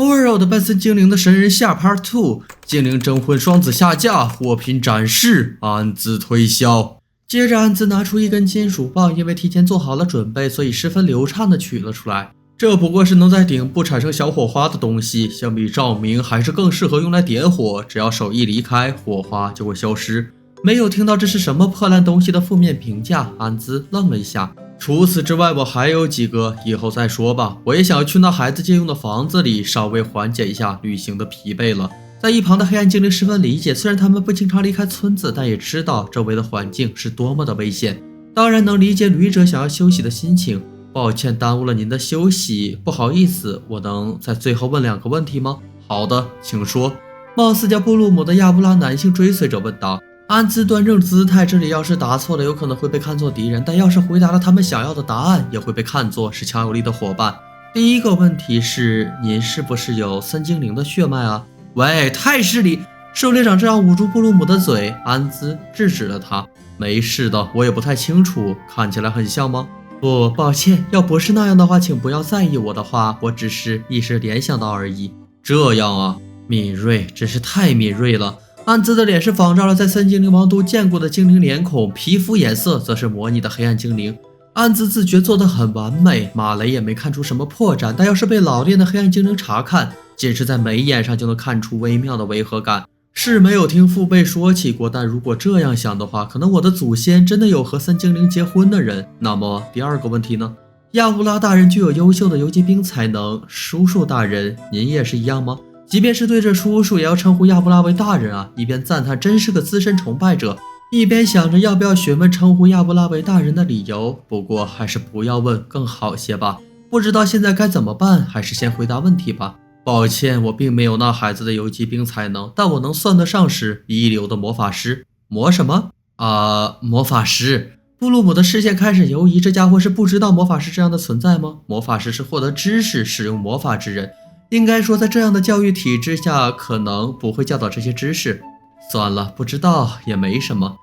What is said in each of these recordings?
Overworld 的半森精灵的神人下 Part 2， 精灵征婚双子下架，货品展示，安兹推销。接着安兹拿出一根金属棒，因为提前做好了准备，所以十分流畅地取了出来。这不过是能在顶部产生小火花的东西，相比照明还是更适合用来点火，只要手一离开，火花就会消失。没有听到这是什么破烂东西的负面评价，安兹愣了一下。除此之外，我还有几个，以后再说吧。我也想要去那孩子借用的房子里，稍微缓解一下旅行的疲惫了。在一旁的黑暗精灵十分理解，虽然他们不经常离开村子，但也知道周围的环境是多么的危险。当然能理解旅者想要休息的心情。抱歉耽误了您的休息，不好意思，我能在最后问2个问题吗？好的，请说。貌似叫布鲁姆的亚布拉男性追随者问道。安兹端正姿态，这里要是答错了，有可能会被看作敌人，但要是回答了他们想要的答案，也会被看作是强有力的伙伴。第一个问题是，您是不是有森精灵的血脉啊？喂，太失礼！狩猎长这样捂住布鲁姆的嘴，安兹制止了他。没事的，我也不太清楚，看起来很像吗？不，抱歉，要不是那样的话，请不要在意我的话，我只是一时联想到而已。这样啊，敏锐，真是太敏锐了。安兹的脸是仿照了在森精灵王都见过的精灵脸孔，皮肤颜色则是模拟的黑暗精灵。安兹自觉做得很完美，马雷也没看出什么破绽，但要是被老练的黑暗精灵查看，仅是在眉眼上就能看出微妙的违和感。是没有听父辈说起过，但如果这样想的话，可能我的祖先真的有和森精灵结婚的人。那么第2个问题呢？亚乌拉大人具有优秀的游击兵才能，叔叔大人您也是一样吗？即便是对着叔叔也要称呼亚布拉为大人啊！一边赞叹真是个资深崇拜者，一边想着要不要询问称呼亚布拉为大人的理由。不过还是不要问更好些吧。不知道现在该怎么办，还是先回答问题吧。抱歉，我并没有那孩子的游击兵才能，但我能算得上是一流的魔法师。魔什么？魔法师。布鲁姆的视线开始游移，这家伙是不知道魔法师这样的存在吗？魔法师是获得知识、使用魔法之人。应该说在这样的教育体制下，可能不会教导这些知识。算了，不知道也没什么。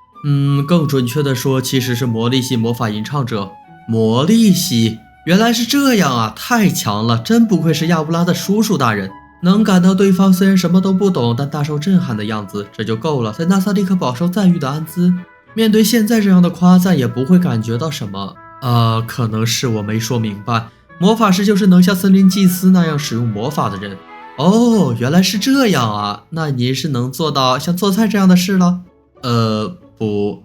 更准确的说，其实是魔力系魔法吟唱者。魔力系？原来是这样啊，太强了，真不愧是亚布拉的叔叔大人。能感到对方虽然什么都不懂，但大受震撼的样子，这就够了。在纳萨利克饱受赞誉的安兹，面对现在这样的夸赞，也不会感觉到什么。可能是我没说明白。魔法师就是能像森林祭司那样使用魔法的人。哦，原来是这样啊，那您是能做到像做菜这样的事了？不，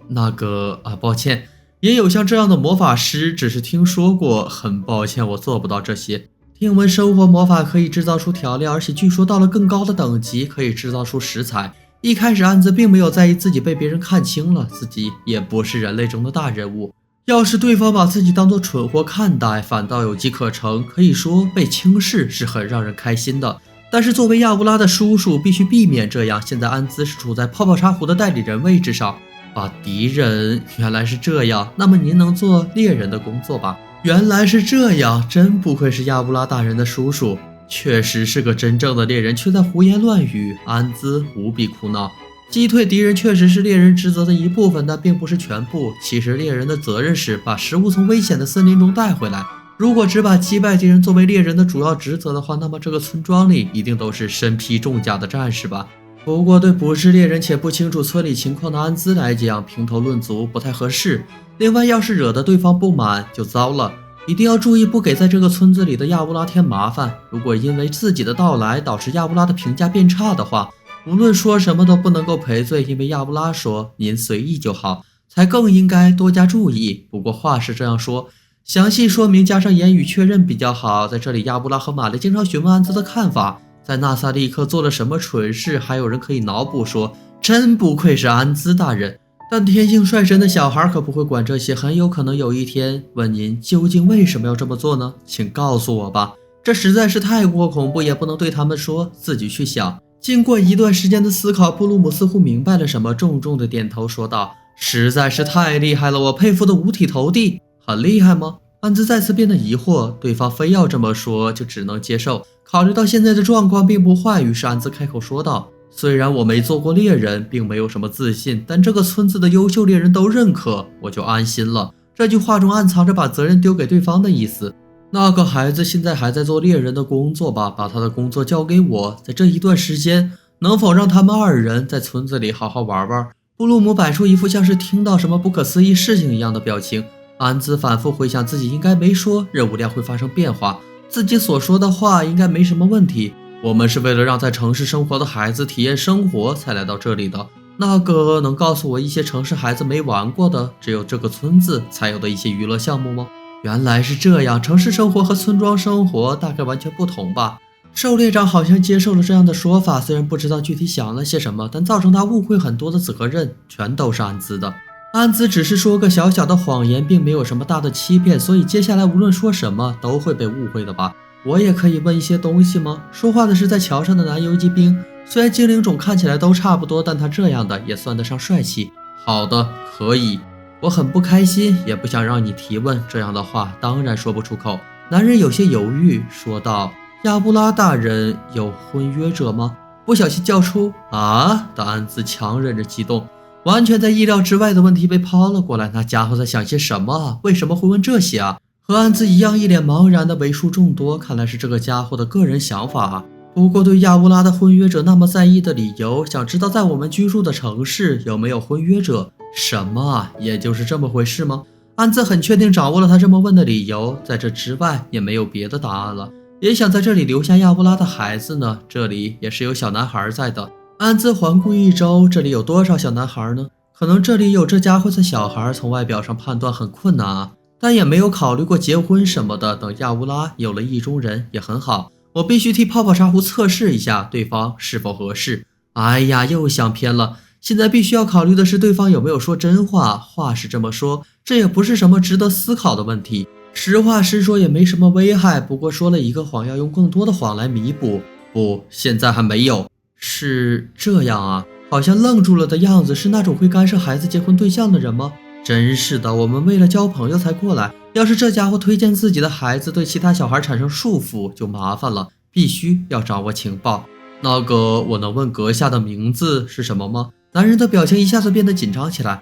抱歉。也有像这样的魔法师，只是听说过，很抱歉我做不到这些。听闻生活魔法可以制造出调料，而且据说到了更高的等级可以制造出食材。一开始安兹并没有在意自己被别人看清了，自己也不是人类中的大人物。要是对方把自己当作蠢货看待，反倒有机可乘，可以说被轻视是很让人开心的。但是作为亚布拉的叔叔，必须避免这样。现在安兹是处在泡泡茶壶的代理人位置上。把敌人，原来是这样，那么您能做猎人的工作吧？原来是这样，真不愧是亚布拉大人的叔叔，确实是个真正的猎人，却在胡言乱语。安兹无比苦恼。击退敌人确实是猎人职责的一部分，但并不是全部。其实猎人的责任是把食物从危险的森林中带回来。如果只把击败敌人作为猎人的主要职责的话，那么这个村庄里一定都是身披重甲的战士吧。不过对不是猎人且不清楚村里情况的安兹来讲，评头论足不太合适。另外，要是惹得对方不满就糟了。一定要注意不给在这个村子里的亚布拉添麻烦。如果因为自己的到来导致亚布拉的评价变差的话，无论说什么都不能够赔罪，因为亚布拉说您随意就好，才更应该多加注意。不过话是这样说，详细说明加上言语确认比较好。在这里，亚布拉和马雷经常询问安兹的看法，在纳萨利克做了什么蠢事，还有人可以脑补说，真不愧是安兹大人。但天性率真的小孩可不会管这些，很有可能有一天问您究竟为什么要这么做呢？请告诉我吧。这实在是太过恐怖，也不能对他们说，自己去想。经过一段时间的思考，布鲁姆似乎明白了什么，重重的点头说道，实在是太厉害了，我佩服的五体投地。很厉害吗？安兹再次变得疑惑，对方非要这么说，就只能接受。考虑到现在的状况并不坏，于是安兹开口说道，虽然我没做过猎人，并没有什么自信，但这个村子的优秀猎人都认可，我就安心了。这句话中暗藏着把责任丢给对方的意思。那个孩子现在还在做猎人的工作吧，把他的工作交给我，在这一段时间，能否让他们二人在村子里好好玩玩？布鲁姆摆出一副像是听到什么不可思议事情一样的表情。安兹反复回想自己应该没说任务量会发生变化，自己所说的话应该没什么问题。我们是为了让在城市生活的孩子体验生活才来到这里的。那个能告诉我一些城市孩子没玩过的，只有这个村子才有的一些娱乐项目吗？原来是这样，城市生活和村庄生活大概完全不同吧。狩猎长好像接受了这样的说法，虽然不知道具体想了些什么，但造成他误会很多的责任全都是安兹的。安兹只是说个小小的谎言，并没有什么大的欺骗，所以接下来无论说什么都会被误会的吧。我也可以问一些东西吗？说话的是在桥上的男游击兵，虽然精灵种看起来都差不多，但他这样的也算得上帅气。好的，可以。我很不开心，也不想让你提问，这样的话当然说不出口。男人有些犹豫说道，亚布拉大人有婚约者吗？不小心叫出啊的安兹强忍着激动，完全在意料之外的问题被抛了过来。那家伙在想些什么啊？为什么会问这些啊？和安兹一样一脸茫然的为数众多，看来是这个家伙的个人想法啊。不过对亚布拉的婚约者那么在意的理由，想知道在我们居住的城市有没有婚约者。什么啊？也就是这么回事吗？安兹很确定掌握了他这么问的理由，在这之外也没有别的答案了。也想在这里留下亚布拉的孩子呢，这里也是有小男孩在的。安兹环顾一周，这里有多少小男孩呢？可能这里有这家伙的小孩，从外表上判断很困难啊，但也没有考虑过结婚什么的。等亚布拉有了意中人也很好，我必须替泡泡茶壶测试一下对方是否合适。哎呀，又想偏了。现在必须要考虑的是对方有没有说真话。话是这么说，这也不是什么值得思考的问题。实话实说也没什么危害，不过说了一个谎，要用更多的谎来弥补。不，现在还没有。是这样啊？好像愣住了的样子，是那种会干涉孩子结婚对象的人吗？真是的，我们为了交朋友才过来。要是这家伙推荐自己的孩子对其他小孩产生束缚，就麻烦了。必须要掌握情报。那个，我能问阁下的名字是什么吗？男人的表情一下子变得紧张起来。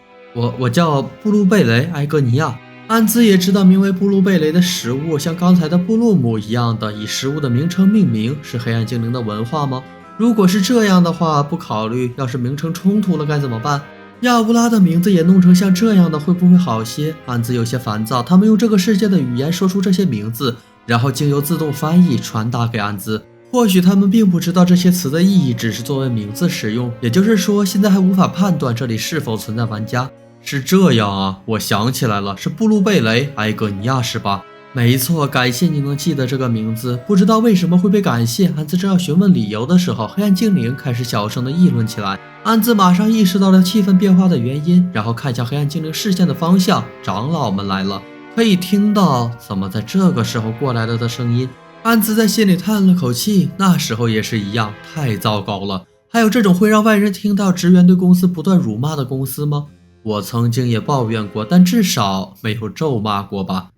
我叫布鲁贝雷·埃格尼亚。安兹也知道名为布鲁贝雷的食物，像刚才的布鲁姆一样的以食物的名称命名，是黑暗精灵的文化吗？如果是这样的话，不考虑，要是名称冲突了该怎么办？亚布拉的名字也弄成像这样的，会不会好些？安兹有些烦躁，他们用这个世界的语言说出这些名字，然后经由自动翻译传达给安兹。或许他们并不知道这些词的意义，只是作为名字使用，也就是说现在还无法判断这里是否存在玩家。是这样啊，我想起来了，是布鲁贝雷·埃格尼亚是吧？没错，感谢你能记得这个名字。不知道为什么会被感谢，安兹正要询问理由的时候，黑暗精灵开始小声的议论起来。安兹马上意识到了气氛变化的原因，然后看向黑暗精灵视线的方向，长老们来了。可以听到怎么在这个时候过来了的声音。安兹在心里叹了口气，那时候也是一样，太糟糕了。还有这种会让外人听到职员对公司不断辱骂的公司吗？我曾经也抱怨过，但至少没有咒骂过吧。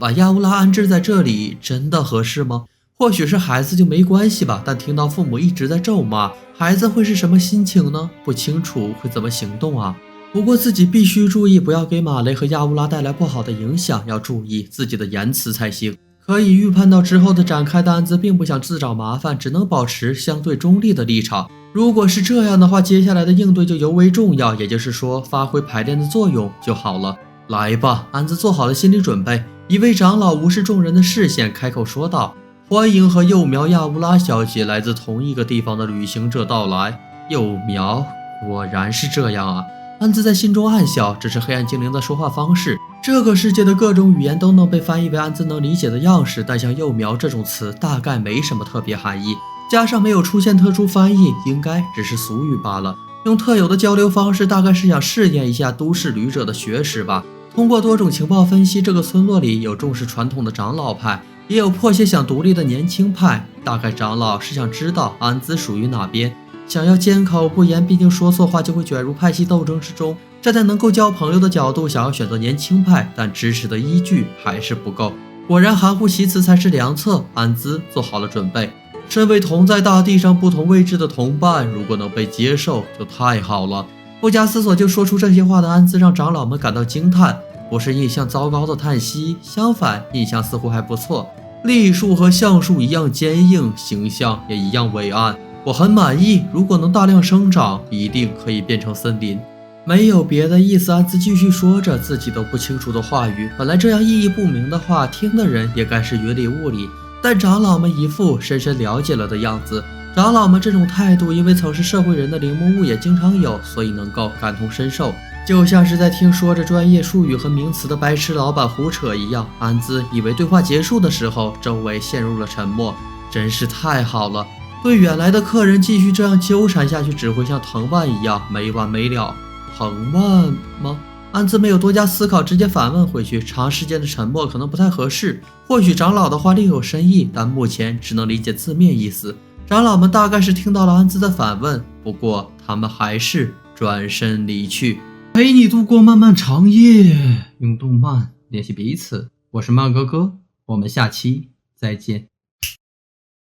把亚乌拉安置在这里真的合适吗？或许是孩子就没关系吧，但听到父母一直在咒骂，孩子会是什么心情呢？不清楚会怎么行动啊。不过自己必须注意，不要给马雷和亚乌拉带来不好的影响，要注意自己的言辞才行。可以预判到之后的展开的安兹并不想自找麻烦，只能保持相对中立的立场。如果是这样的话，接下来的应对就尤为重要，也就是说发挥排练的作用就好了。来吧，安兹做好了心理准备。一位长老无视众人的视线，开口说道：“欢迎和幼苗亚乌拉小姐来自同一个地方的旅行者到来。”幼苗，果然是这样啊！安兹在心中暗笑，这是黑暗精灵的说话方式。这个世界的各种语言都能被翻译为安兹能理解的样式，但像幼苗这种词大概没什么特别含义，加上没有出现特殊翻译，应该只是俗语罢了。用特有的交流方式，大概是想试验一下都市旅者的学识吧。通过多种情报分析，这个村落里有重视传统的长老派，也有迫切想独立的年轻派。大概长老是想知道安兹属于哪边，想要缄口不言，毕竟说错话就会卷入派系斗争之中。站在能够交朋友的角度，想要选择年轻派，但支持的依据还是不够。果然含糊其辞才是良策。安兹做好了准备。身为同在大地上不同位置的同伴，如果能被接受就太好了。不加思索就说出这些话的安兹让长老们感到惊叹。不是印象糟糕的叹息，相反，印象似乎还不错。栗树和橡树一样坚硬，形象也一样伟岸。我很满意，如果能大量生长，一定可以变成森林。没有别的意思，安兹继续说着自己都不清楚的话语。本来这样意义不明的话，听的人也该是云里雾里，但长老们一副深深了解了的样子。长老们这种态度，因为曾是社会人的铃木屋也经常有，所以能够感同身受，就像是在听说着专业术语和名词的白痴老板胡扯一样。安兹以为对话结束的时候，周围陷入了沉默。真是太好了，对远来的客人继续这样纠缠下去，只会像藤蔓一样没完没了。藤蔓吗？安兹没有多加思考，直接反问回去。长时间的沉默可能不太合适，或许长老的话另有深意，但目前只能理解字面意思。长老们大概是听到了安兹的反问，不过他们还是转身离去。陪你度过漫漫长夜，用动漫联系彼此。我是漫哥哥，我们下期再见。